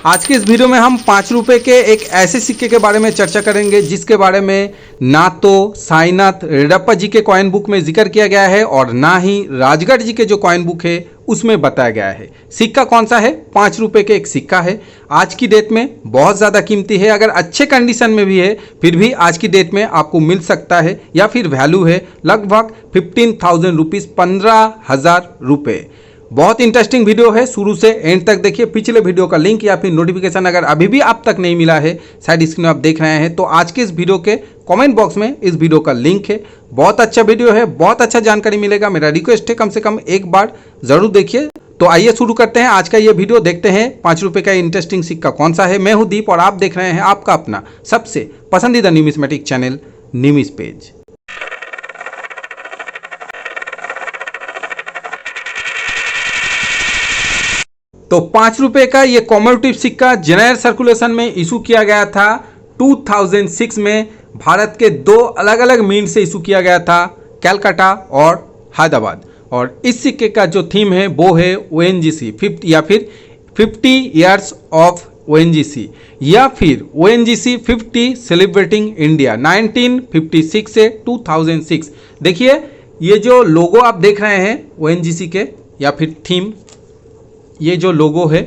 आज के इस वीडियो में हम 5 रुपए के एक ऐसे सिक्के के बारे में चर्चा करेंगे जिसके बारे में ना तो साईनाथ रेड्डप्पा जी के कॉइन बुक में जिक्र किया गया है और ना ही राजगढ़ जी के जो कॉइन बुक है उसमें बताया गया है। सिक्का कौन सा है? 5 रुपए के एक सिक्का है। आज की डेट में बहुत ज़्यादा कीमती है। अगर अच्छे कंडीशन में भी है फिर भी आज की डेट में आपको मिल सकता है या फिर वैल्यू है लगभग 15,000 रुपीज़, 15,000 रुपये। बहुत इंटरेस्टिंग वीडियो है, शुरू से एंड तक देखिए। पिछले वीडियो का लिंक या फिर नोटिफिकेशन अगर अभी भी आप तक नहीं मिला है, साइड स्क्रीन में आप देख रहे हैं, तो आज के इस वीडियो के कमेंट बॉक्स में इस वीडियो का लिंक है। बहुत अच्छा वीडियो है, बहुत अच्छा जानकारी मिलेगा। मेरा रिक्वेस्ट है कम से कम एक बार जरूर देखिए। तो आइए शुरू करते हैं आज का ये वीडियो। देखते हैं 5 रुपए का इंटरेस्टिंग सिक्का कौन सा है। मैं हूँ दीप और आप देख रहे हैं आपका अपना सबसे पसंदीदा न्यूमिस्मेटिक चैनल न्यूमिस पेज। तो 5 रुपए का ये कॉमोडिटिव सिक्का जनरल सर्कुलेशन में इशू किया गया था 2006 में। भारत के 2 अलग अलग मिंट से इशू किया गया था, कलकत्ता और हैदराबाद। और इस सिक्के का जो थीम है वो है ONGC 50 या फिर 50 ईयर्स ऑफ ONGC या फिर ONGC 50 सेलिब्रेटिंग इंडिया 1956 से 2006। देखिए ये जो लोगो आप देख रहे हैं ONGC के या फिर थीम, ये जो लोगो है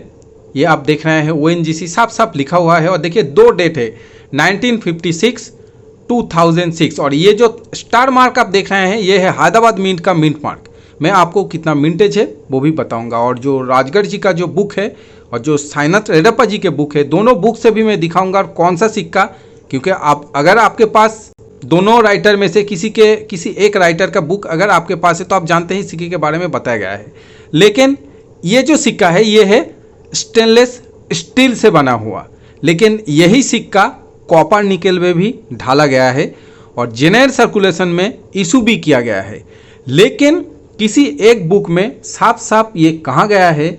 ये आप देख रहे हैं ONGC साफ साफ लिखा हुआ है। और देखिए 2 डेट है 1956 2006। और ये जो स्टार मार्क आप देख रहे हैं ये है हैदराबाद मिंट का मिंट मार्क। मैं आपको कितना मिंटेज है वो भी बताऊंगा। और जो राजगढ़ जी का जो बुक है और जो साईनाथ रेड्डप्पा जी के बुक है, दोनों बुक से भी मैं दिखाऊंगा कौन सा सिक्का। क्योंकि आप अगर आपके पास दोनों राइटर में से किसी एक राइटर का बुक अगर आपके पास है तो आप जानते हैं सिक्के के बारे में बताया गया है। लेकिन ये जो सिक्का है ये है स्टेनलेस स्टील से बना हुआ, लेकिन यही सिक्का कॉपर निकेल में भी ढाला गया है और जनरल सर्कुलेशन में इशू भी किया गया है। लेकिन किसी एक बुक में साफ साफ ये कहा गया है,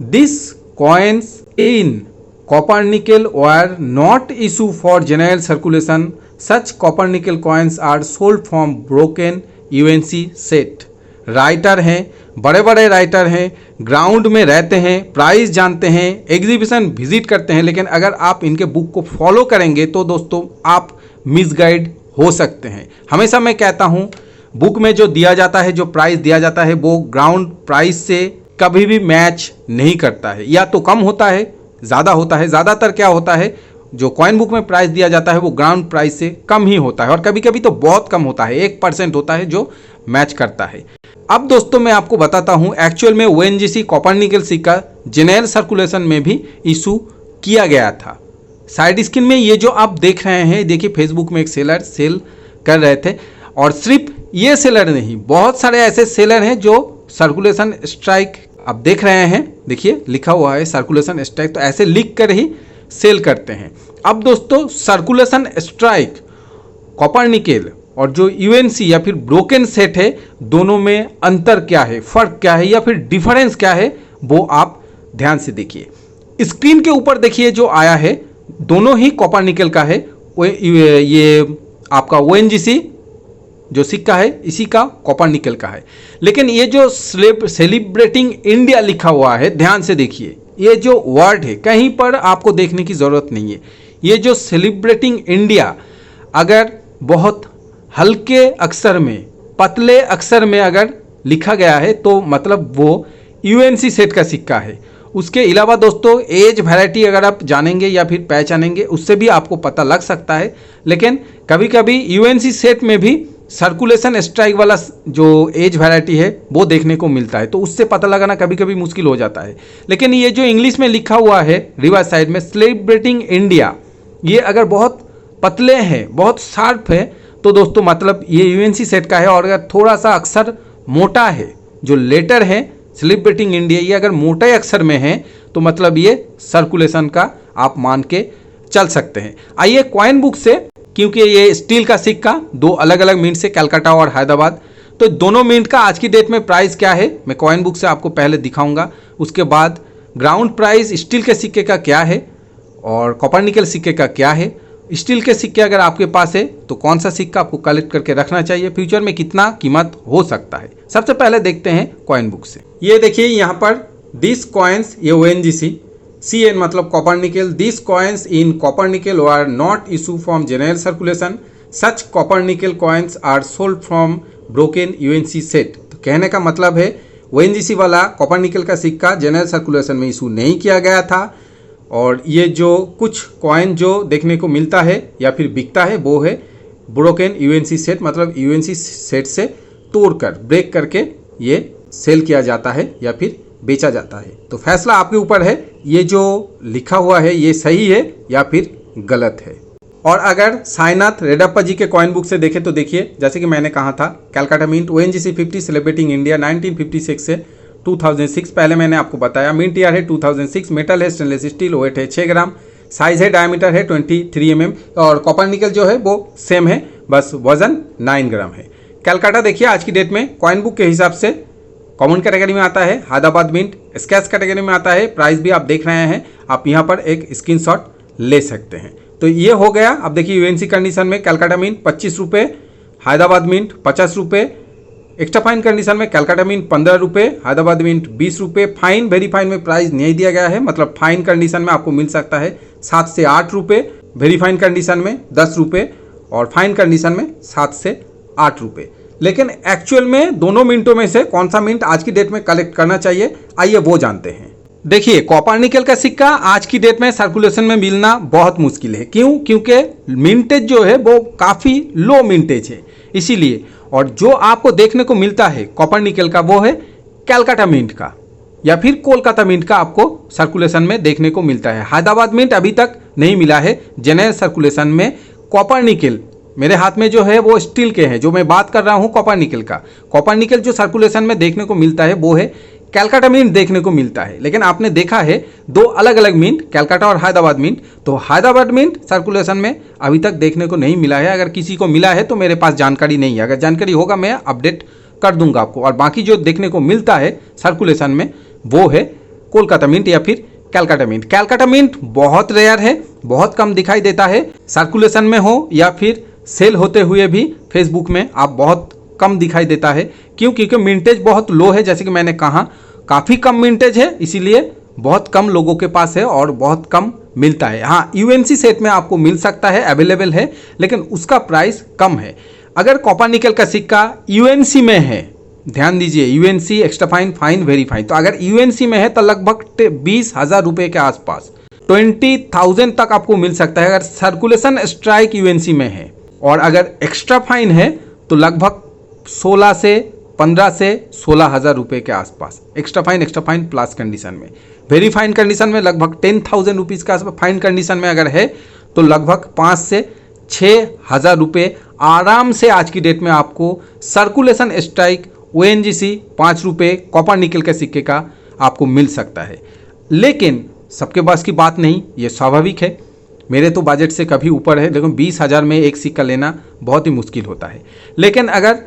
this coins in copper nickel were not issue for general circulation, such copper nickel coins are sold from broken UNC set. Writer हैं, बड़े बड़े राइटर हैं, ग्राउंड में रहते हैं, प्राइस जानते हैं, एग्जीबिशन विजिट करते हैं, लेकिन अगर आप इनके बुक को फॉलो करेंगे तो दोस्तों आप मिसगाइड हो सकते हैं। हमेशा मैं कहता हूं बुक में जो दिया जाता है, जो प्राइस दिया जाता है वो ग्राउंड प्राइस से कभी भी मैच नहीं करता है, या तो कम होता है ज़्यादा होता है। ज़्यादातर क्या होता है, जो कॉइन बुक में प्राइस दिया जाता है वो ग्राउंड प्राइस से कम ही होता है और कभी कभी तो बहुत कम होता है, 1% होता है जो मैच करता है। अब दोस्तों मैं आपको बताता हूं एक्चुअल में ONGC कॉपर निकेल सिक्का जनरल सर्कुलेशन में भी इशू किया गया था। साइड स्क्रीन में ये जो आप देख रहे हैं, देखिए फेसबुक में एक सेलर सेल कर रहे थे। और सिर्फ ये सेलर नहीं, बहुत सारे ऐसे सेलर हैं जो सर्कुलेशन स्ट्राइक आप देख रहे हैं, देखिए लिखा हुआ है सर्कुलेशन स्ट्राइक, तो ऐसे लिख कर ही सेल करते हैं। अब दोस्तों सर्कुलेशन स्ट्राइक कॉपर निकेल और जो UNC या फिर ब्रोकन सेट है, दोनों में अंतर क्या है, फर्क क्या है या फिर डिफरेंस क्या है, वो आप ध्यान से देखिए। स्क्रीन के ऊपर देखिए जो आया है दोनों ही कॉपर निकेल का है। ये आपका ONGC जो सिक्का है इसी का कॉपर निकेल का है। लेकिन ये जो सेलिब्रेटिंग इंडिया लिखा हुआ है, ध्यान से देखिए, ये जो वर्ड है कहीं पर आपको देखने की ज़रूरत नहीं है। ये जो सेलिब्रेटिंग इंडिया अगर बहुत हल्के अक्षर में, पतले अक्षर में अगर लिखा गया है तो मतलब वो UNC सेट का सिक्का है। उसके अलावा दोस्तों एज वैरायटी अगर आप जानेंगे या फिर पहचानेंगे उससे भी आपको पता लग सकता है। लेकिन कभी कभी UNC सेट में भी सर्कुलेशन स्ट्राइक वाला जो एज वैरायटी है वो देखने को मिलता है, तो उससे पता लगाना कभी कभी मुश्किल हो जाता है। लेकिन ये जो इंग्लिश में लिखा हुआ है रिवर्स साइड में सेलिब्रेटिंग इंडिया, ये अगर बहुत पतले हैं, बहुत शार्प है तो दोस्तों मतलब ये UNC सेट का है। और अगर थोड़ा सा अक्षर मोटा है, जो लेटर है सेलिब्रेटिंग इंडिया, ये अगर मोटे अक्षर में है तो मतलब ये सर्कुलेशन का आप मान के चल सकते हैं। आइए कॉइन बुक से, क्योंकि ये स्टील का सिक्का 2 अलग अलग मिंट से, कलकत्ता और हैदराबाद, तो दोनों मिंट का आज की डेट में प्राइस क्या है मैं कॉइन बुक से आपको पहले दिखाऊंगा। उसके बाद ग्राउंड प्राइस स्टील के सिक्के का क्या है और कॉपर निकेल सिक्के का क्या है। स्टील के सिक्के अगर आपके पास है तो कौन सा सिक्का आपको कलेक्ट करके रखना चाहिए, फ्यूचर में कितना कीमत हो सकता है। सबसे पहले देखते हैं कॉइन बुक से। ये देखिए यहाँ पर दिस कॉइन्स, ये ONGC CN मतलब copper nickel. This coins in copper nickel are not issue from general circulation. Such copper nickel coins are sold from broken UNC set. तो कहने का मतलब है ONGC वाला कॉपर निकल का सिक्का जनरल सर्कुलेशन में इशू नहीं किया गया था, और ये जो कुछ कॉइन जो देखने को मिलता है या फिर बिकता है वो है ब्रोकन UNC सेट, मतलब UNC सेट से तोड़कर ब्रेक करके ये सेल किया जाता है या फिर बेचा जाता है। तो फैसला आपके ऊपर है, ये जो लिखा हुआ है ये सही है या फिर गलत है। और अगर साईनाथ रेड्डप्पा जी के कॉइन बुक से देखें तो देखिए, जैसे कि मैंने कहा था Calcutta mint ONGC 50 celebrating India 1956 से 2006, पहले मैंने आपको बताया। मिंट ईयर है 2006, मेटल है स्टेनलेस स्टील, वेट है 6 ग्राम, साइज है डायमीटर है 23 mm, और कॉपर निकल जो है वो सेम है, बस वजन 9 ग्राम है। कैलकाटा देखिए आज की डेट में कॉइन बुक के हिसाब से कॉमन कैटेगरी में आता है, हैदराबाद मिंट स्कैच कैटेगरी में आता है। प्राइस भी आप देख रहे हैं, आप यहाँ पर एक स्क्रीनशॉट ले सकते हैं। तो ये हो गया। अब देखिए UNC कंडीशन में कैलकाटा मिंट 25 रुपये, हैदराबाद मिंट 50 रुपये, एक्स्ट्रा फाइन कंडीशन में कैलकाटा मिंट 15 रुपये, हैदराबाद मिंट 20 रुपये। फाइन वेरी फाइन में प्राइस नहीं दिया गया है, मतलब फाइन कंडीशन में आपको मिल सकता है 7 से 8 रुपये, वेरी फाइन कंडीशन में 10 रुपये, और फाइन कंडीशन में 7 से 8 रुपये। लेकिन एक्चुअल में दोनों मिंटों में से कौन सा मिंट आज की डेट में कलेक्ट करना चाहिए, आइए वो जानते हैं। देखिए कॉपर निकल का सिक्का आज की डेट में सर्कुलेशन में मिलना बहुत मुश्किल है। क्यों? क्योंकि मिंटेज जो है वो काफ़ी लो मिंटेज है, इसीलिए। और जो आपको देखने को मिलता है कॉपर निकल का वो है कैलकाटा मिंट का या फिर कोलकाता मिंट का आपको सर्कुलेशन में देखने को मिलता है। हैदराबाद मिंट अभी तक नहीं मिला है जनरल सर्कुलेशन में। कॉपर निकल मेरे हाथ में जो है वो स्टील के हैं, जो मैं बात कर रहा हूँ कॉपर निकल का। कॉपर निकल जो सर्कुलेशन में देखने को मिलता है वो है कैलकाटा मिंट देखने को मिलता है। लेकिन आपने देखा है दो अलग अलग मिंट, कैलकाटा और हैदराबाद मिंट। तो हैदराबाद मिंट सर्कुलेशन में अभी तक देखने को नहीं मिला है। अगर किसी को मिला है तो मेरे पास जानकारी नहीं है, अगर जानकारी होगा मैं अपडेट कर दूंगा आपको। और बाकी जो देखने को मिलता है सर्कुलेशन में वो है कोलकाता मिंट या फिर कैलकाटा मिंट। कैलकाटा मिंट बहुत रेयर है, बहुत कम दिखाई देता है सर्कुलेशन में हो या फिर सेल होते हुए भी फेसबुक में आप बहुत कम दिखाई देता है। क्यों? क्योंकि मिंटेज बहुत लो है, जैसे कि मैंने कहा काफ़ी कम मिंटेज है, इसीलिए बहुत कम लोगों के पास है और बहुत कम मिलता है। हाँ, UNC सेट में आपको मिल सकता है, अवेलेबल है, लेकिन उसका प्राइस कम है। अगर कॉपर निकल का सिक्का UNC में है, ध्यान दीजिए UNC extra fine, fine very fine, तो अगर UNC में है तो लगभग 20,000 रुपये के आसपास 20,000 तक आपको मिल सकता है अगर सर्कुलेशन स्ट्राइक UNC में है। और अगर एक्स्ट्रा फाइन है तो लगभग 16 से 15 से 16,000 रुपये के आसपास एक्स्ट्रा फाइन प्लस कंडीशन में। वेरी फाइन कंडीशन में लगभग 10,000 रुपीज़ के आसपास। फाइन कंडीशन में अगर है तो लगभग 5 से 6,000 रुपये आराम से आज की डेट में आपको सर्कुलेशन स्ट्राइक ONGC 5 रुपये कॉपर निकल के सिक्के का आपको मिल सकता है। लेकिन सबके पास की बात नहीं, ये स्वाभाविक है। मेरे तो बजट से कभी ऊपर है, लेकिन 20,000 में एक सिक्का लेना बहुत ही मुश्किल होता है। लेकिन अगर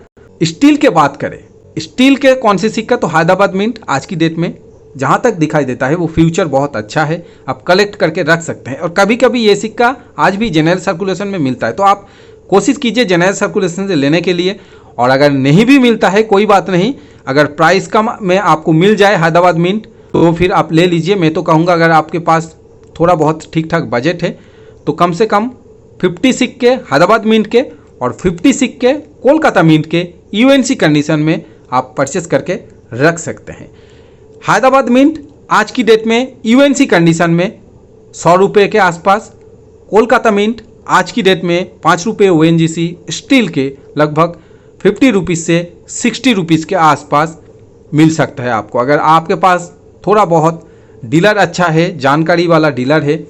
स्टील के बात करें, स्टील के कौन से सिक्का, तो हैदराबाद मिंट आज की डेट में जहाँ तक दिखाई देता है वो फ्यूचर बहुत अच्छा है, आप कलेक्ट करके रख सकते हैं। और कभी कभी ये सिक्का आज भी जनरल सर्कुलेशन में मिलता है, तो आप कोशिश कीजिए जनरल सर्कुलेशन से लेने के लिए। और अगर नहीं भी मिलता है कोई बात नहीं, अगर प्राइस कम में आपको मिल जाए हैदराबाद मिंट तो फिर आप ले लीजिए। मैं तो कहूँगा अगर आपके पास थोड़ा बहुत ठीक ठाक बजट है तो कम से कम 50 सिक्के हैदराबाद मिंट के और 50 सिक्के कोलकाता मिंट के UNC कंडीशन में आप परचेस करके रख सकते हैं। हैदराबाद मिंट आज की डेट में UNC कंडीशन में 100 रुपये के आसपास, कोलकाता मिंट आज की डेट में 5 रुपये ONGC स्टील के लगभग 50 रुपीज़ से 60 रुपीज़ के आसपास मिल सकता है आपको। अगर आपके पास थोड़ा बहुत डीलर अच्छा है, जानकारी वाला डीलर है,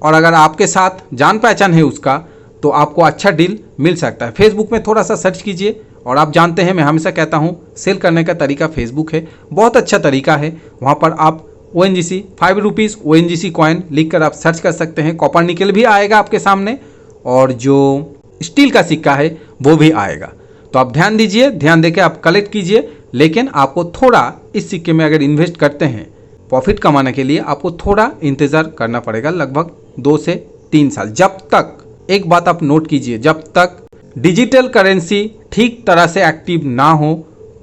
और अगर आपके साथ जान पहचान है उसका, तो आपको अच्छा डील मिल सकता है। फेसबुक में थोड़ा सा सर्च कीजिए। और आप जानते हैं मैं हमेशा कहता हूँ सेल करने का तरीका फेसबुक है, बहुत अच्छा तरीका है। वहाँ पर आप ONGC 5 रुपीज़ ONGC कॉइन लिख कर आप सर्च कर सकते हैं। कॉपर निकल भी आएगा आपके सामने और जो स्टील का सिक्का है वो भी आएगा। तो आप ध्यान दीजिए, ध्यान देके आप कलेक्ट कीजिए। लेकिन आपको थोड़ा इस सिक्के में अगर इन्वेस्ट करते हैं प्रॉफिट कमाने के लिए, आपको थोड़ा इंतज़ार करना पड़ेगा, लगभग 2 से 3 साल। जब तक, एक बात आप नोट कीजिए, जब तक डिजिटल करेंसी ठीक तरह से एक्टिव ना हो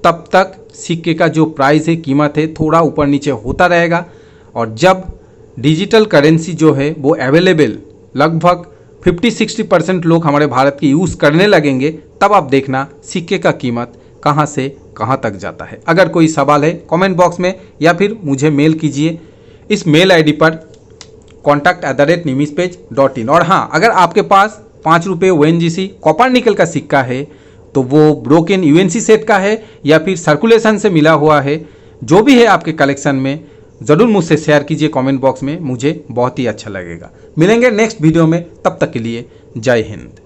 तब तक सिक्के का जो प्राइस है, कीमत है, थोड़ा ऊपर नीचे होता रहेगा। और जब डिजिटल करेंसी जो है वो अवेलेबल लगभग 50-60% लोग हमारे भारत की यूज़ करने लगेंगे, तब आप देखना सिक्के का कीमत कहाँ से कहाँ तक जाता है। अगर कोई सवाल है कमेंट बॉक्स में या फिर मुझे मेल कीजिए इस मेल आईडी पर contact@nimispage.in। और हाँ, अगर आपके पास 5 रुपये ONGC कॉपर निकल का सिक्का है तो वो ब्रोकन UNC सेट का है या फिर सर्कुलेशन से मिला हुआ है, जो भी है आपके कलेक्शन में ज़रूर मुझसे शेयर कीजिए कमेंट बॉक्स में, मुझे बहुत ही अच्छा लगेगा। मिलेंगे नेक्स्ट वीडियो में, तब तक के लिए जय हिंद।